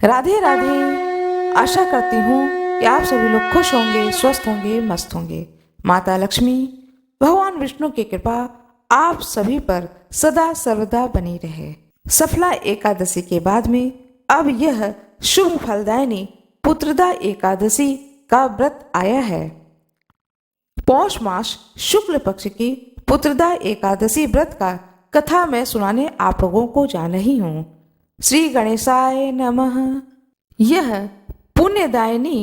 राधे राधे। आशा करती हूँ कि आप सभी लोग खुश होंगे, स्वस्थ होंगे, मस्त होंगे। माता लक्ष्मी, भगवान विष्णु की कृपा आप सभी पर सदा सर्वदा बनी रहे। सफला एकादशी के बाद में अब यह शुभ फलदायिनी पुत्रदा एकादशी का व्रत आया है। पौष मास शुक्ल पक्ष की पुत्रदा एकादशी व्रत का कथा मैं सुनाने आप लोगों को जा रही हूँ। श्री गणेशाय नमः। यह पुण्यदायिनी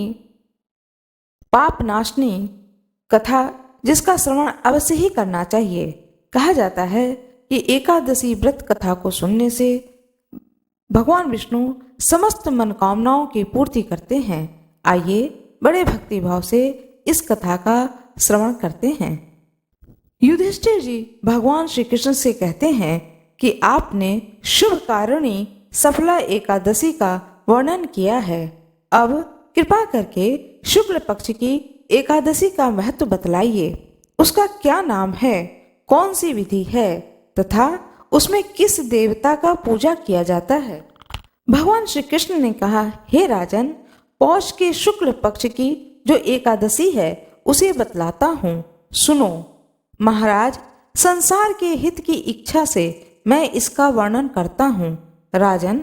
पापनाशनी कथा जिसका श्रवण अवश्य ही करना चाहिए। कहा जाता है कि एकादशी व्रत कथा को सुनने से भगवान विष्णु समस्त मनोकामनाओं की पूर्ति करते हैं। आइए बड़े भक्ति भाव से इस कथा का श्रवण करते हैं। युधिष्ठिर जी भगवान श्री कृष्ण से कहते हैं कि आपने शुभ कारिणी सफला एकादशी का वर्णन किया है। अब कृपा करके शुक्ल पक्ष की एकादशी का महत्व बतलाइए। उसका क्या नाम है, कौन सी विधि है तथा उसमें किस देवता का पूजा किया जाता है। भगवान श्री कृष्ण ने कहा, हे राजन, पौष के शुक्ल पक्ष की जो एकादशी है उसे बतलाता हूँ, सुनो। महाराज, संसार के हित की इच्छा से मैं इसका वर्णन करता हूँ। राजन,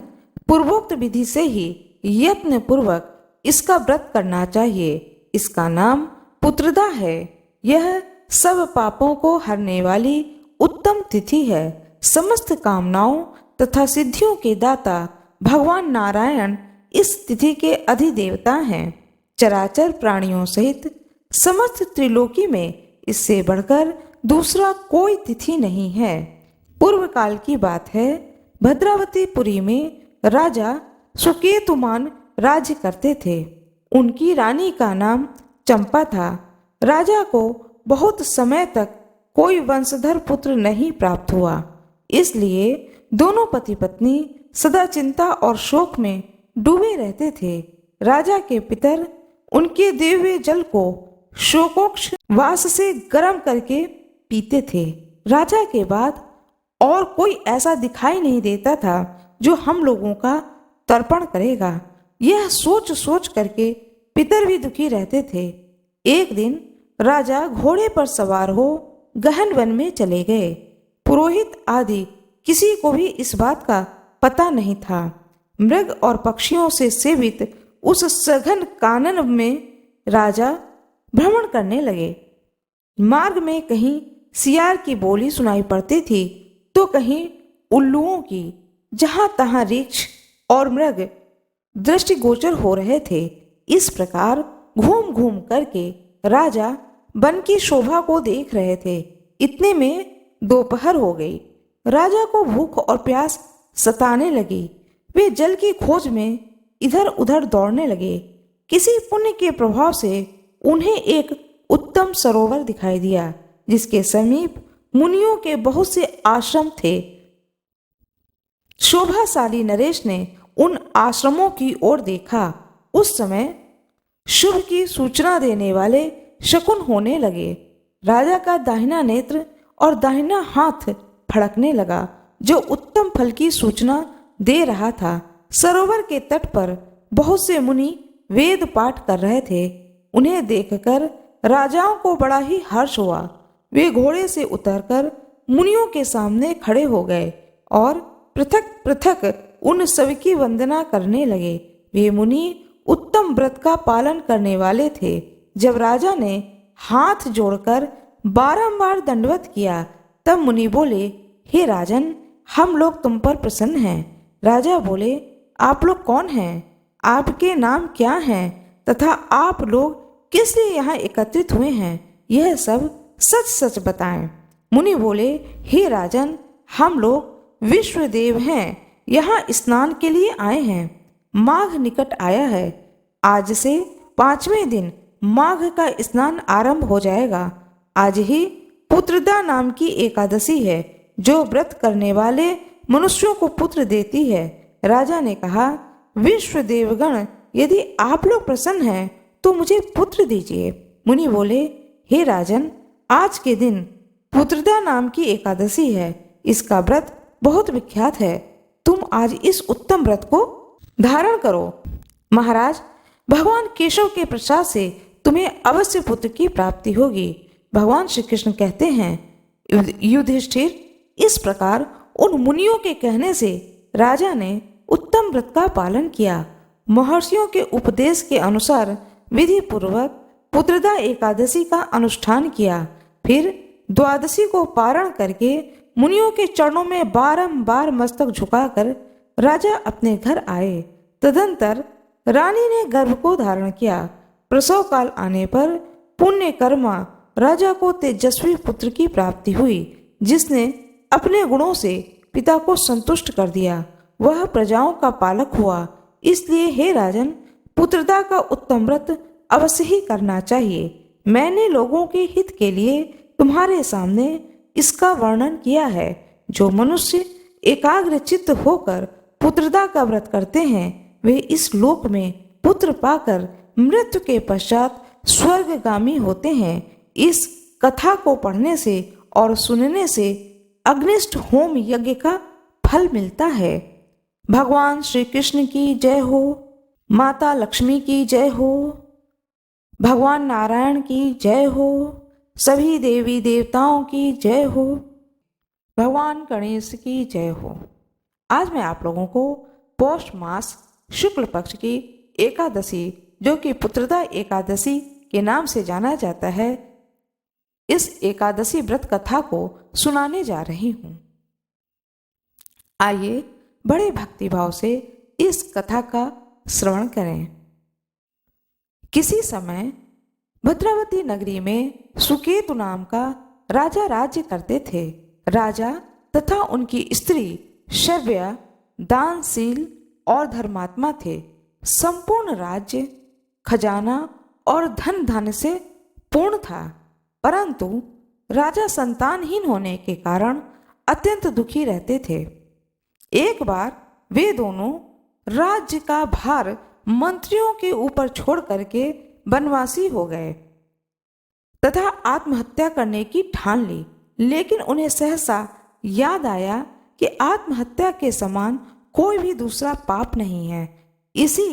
पूर्वोक्त विधि से ही यत्न पूर्वक इसका व्रत करना चाहिए। इसका नाम पुत्रदा है। यह सब पापों को हरने वाली उत्तम तिथि है। समस्त कामनाओं तथा सिद्धियों के दाता भगवान नारायण इस तिथि के अधिदेवता हैं। चराचर प्राणियों सहित समस्त त्रिलोकी में इससे बढ़कर दूसरा कोई तिथि नहीं है। पूर्व काल की बात है, भद्रावतीपुरी में राजा सुकेतुमान राज्य करते थे। उनकी रानी का नाम चंपा था। राजा को बहुत समय तक कोई वंशधर पुत्र नहीं प्राप्त हुआ। इसलिए दोनों पति पत्नी सदा चिंता और शोक में डूबे रहते थे। राजा के पितर उनके दिव्य जल को शोकोक्ष वास से गर्म करके पीते थे। राजा के बाद और कोई ऐसा दिखाई नहीं देता था जो हम लोगों का तर्पण करेगा। यह सोच सोच करके पितर भी दुखी रहते थे। एक दिन राजा घोड़े पर सवार हो गहन वन में चले गए। पुरोहित आदि किसी को भी इस बात का पता नहीं था। मृग और पक्षियों से सेवित उस सघन कानन में राजा भ्रमण करने लगे। मार्ग में कहीं सियार की बोली सुनाई पड़ती थी तो कहीं उल्लुओं की। जहां तहां रीछ और मृग दृष्टिगोचर हो रहे थे। इस प्रकार घूम घूम करके राजा वन की शोभा को देख रहे थे। इतने में दोपहर हो गई। राजा को भूख और प्यास सताने लगी। वे जल की खोज में इधर उधर दौड़ने लगे। किसी पुण्य के प्रभाव से उन्हें एक उत्तम सरोवर दिखाई दिया जिसके समीप मुनियों के बहुत से आश्रम थे। शोभाशाली नरेश ने उन आश्रमों की ओर देखा। उस समय शुभ की सूचना देने वाले शकुन होने लगे। राजा का दाहिना नेत्र और दाहिना हाथ फड़कने लगा जो उत्तम फल की सूचना दे रहा था। सरोवर के तट पर बहुत से मुनि वेद पाठ कर रहे थे। उन्हें देखकर राजाओं को बड़ा ही हर्ष हुआ। वे घोड़े से उतरकर मुनियों के सामने खड़े हो गए और पृथक पृथक उन सबकी वंदना करने लगे। वे मुनि उत्तम व्रत का पालन करने वाले थे। जब राजा ने हाथ जोड़कर बारंबार दंडवत किया तब मुनि बोले, हे राजन, हम लोग तुम पर प्रसन्न हैं। राजा बोले, आप लोग कौन हैं? आपके नाम क्या हैं तथा आप लोग किस लिए यहाँ एकत्रित हुए हैं? यह सब सच सच बताएं। मुनि बोले, हे राजन, हम लोग विश्वदेव हैं। यहाँ स्नान के लिए आए हैं। माघ निकट आया है। आज से 5वें दिन माघ का स्नान आरंभ हो जाएगा। आज ही पुत्रदा नाम की एकादशी है जो व्रत करने वाले मनुष्यों को पुत्र देती है। राजा ने कहा, विश्वदेवगण, यदि आप लोग प्रसन्न हैं तो मुझे पुत्र दीजिए। मुनि बोले, हे राजन, आज के दिन पुत्रदा नाम की एकादशी है। इसका व्रत बहुत विख्यात है। तुम आज इस उत्तम व्रत को धारण करो। महाराज, भगवान केशव के प्रसाद से तुम्हें अवश्य पुत्र की प्राप्ति होगी। भगवान श्री कृष्ण कहते हैं, युधिष्ठिर, इस प्रकार उन मुनियों के कहने से राजा ने उत्तम व्रत का पालन किया। महर्षियों के उपदेश के अनुसार विधि पूर्वक पुत्रदा एकादशी का अनुष्ठान किया। फिर द्वादशी को पारण करके मुनियों के चरणों में बारंबार मस्तक झुकाकर राजा अपने घर आए। तदंतर रानी ने गर्भ को धारण किया। प्रसव काल आने पर पुण्य कर्मा राजा को तेजस्वी पुत्र की प्राप्ति हुई, जिसने अपने गुणों से पिता को संतुष्ट कर दिया। वह प्रजाओं का पालक हुआ। इसलिए हे राजन, पुत्रदा का उत्तम व्रत अवश्य ही करना चाहिए। मैंने लोगों के हित के लिए तुम्हारे सामने इसका वर्णन किया है। जो मनुष्य एकाग्र चित्त होकर पुत्रदा का व्रत करते हैं, वे इस लोक में पुत्र पाकर मृत्यु के पश्चात स्वर्गगामी होते हैं। इस कथा को पढ़ने से और सुनने से अग्निष्ट होम यज्ञ का फल मिलता है। भगवान श्री कृष्ण की जय हो। माता लक्ष्मी की जय हो। भगवान नारायण की जय हो। सभी देवी देवताओं की जय हो। भगवान गणेश की जय हो। आज मैं आप लोगों को पौष मास शुक्ल पक्ष की एकादशी, जो कि पुत्रदा एकादशी के नाम से जाना जाता है, इस एकादशी व्रत कथा को सुनाने जा रही हूँ। आइए बड़े भक्तिभाव से इस कथा का श्रवण करें। किसी समय भद्रावती नगरी में सुकेतु नाम का राजा राज्य करते थे। राजा तथा उनकी स्त्री शव्या दानशील और धर्मात्मा थे। संपूर्ण राज्य खजाना और धन धन से पूर्ण था, परंतु राजा संतानहीन होने के कारण अत्यंत दुखी रहते थे। एक बार वे दोनों राज्य का भार मंत्रियों के ऊपर छोड़ करके वनवासी हो गए तथा आत्महत्या करने की ठान ली। लेकिन उन्हें सहसा याद आया कि आत्महत्या के समान कोई भी दूसरा पाप नहीं है। इसी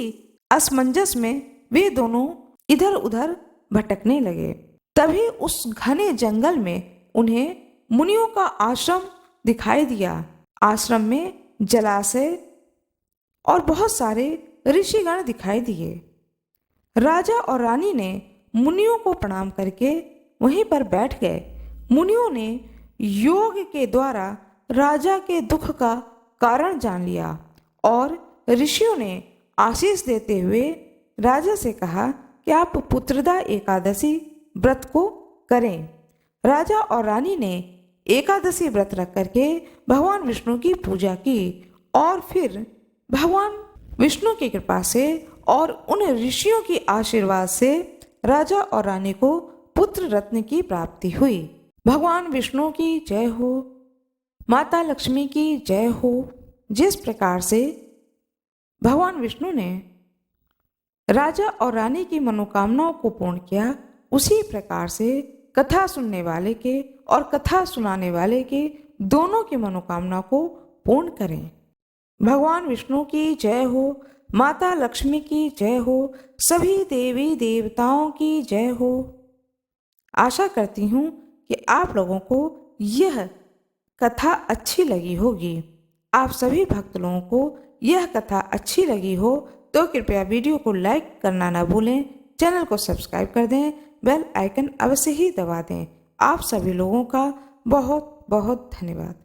असमंजस में वे दोनों इधर उधर भटकने लगे। तभी उस घने जंगल में उन्हें मुनियों का आश्रम दिखाई दिया। आश्रम में जलाशय और बहुत सारे ऋषिगण दिखाई दिए। राजा और रानी ने मुनियों को प्रणाम करके वहीं पर बैठ गए। मुनियों ने योग के द्वारा राजा के दुख का कारण जान लिया और ऋषियों ने आशीष देते हुए राजा से कहा कि आप पुत्रदा एकादशी व्रत को करें। राजा और रानी ने एकादशी व्रत रख करके भगवान विष्णु की पूजा की और फिर भगवान विष्णु की कृपा से और उन ऋषियों की आशीर्वाद से राजा और रानी को पुत्र रत्न की प्राप्ति हुई। भगवान विष्णु की जय हो। माता लक्ष्मी की जय हो। जिस प्रकार से भगवान विष्णु ने राजा और रानी की मनोकामनाओं को पूर्ण किया, उसी प्रकार से कथा सुनने वाले के और कथा सुनाने वाले के दोनों की मनोकामना को पूर्ण करें। भगवान विष्णु की जय हो। माता लक्ष्मी की जय हो। सभी देवी देवताओं की जय हो। आशा करती हूँ कि आप लोगों को यह कथा अच्छी लगी होगी। आप सभी भक्त लोगों को यह कथा अच्छी लगी हो तो कृपया वीडियो को लाइक करना ना भूलें, चैनल को सब्सक्राइब कर दें, बेल आइकन अवश्य ही दबा दें। आप सभी लोगों का बहुत बहुत धन्यवाद।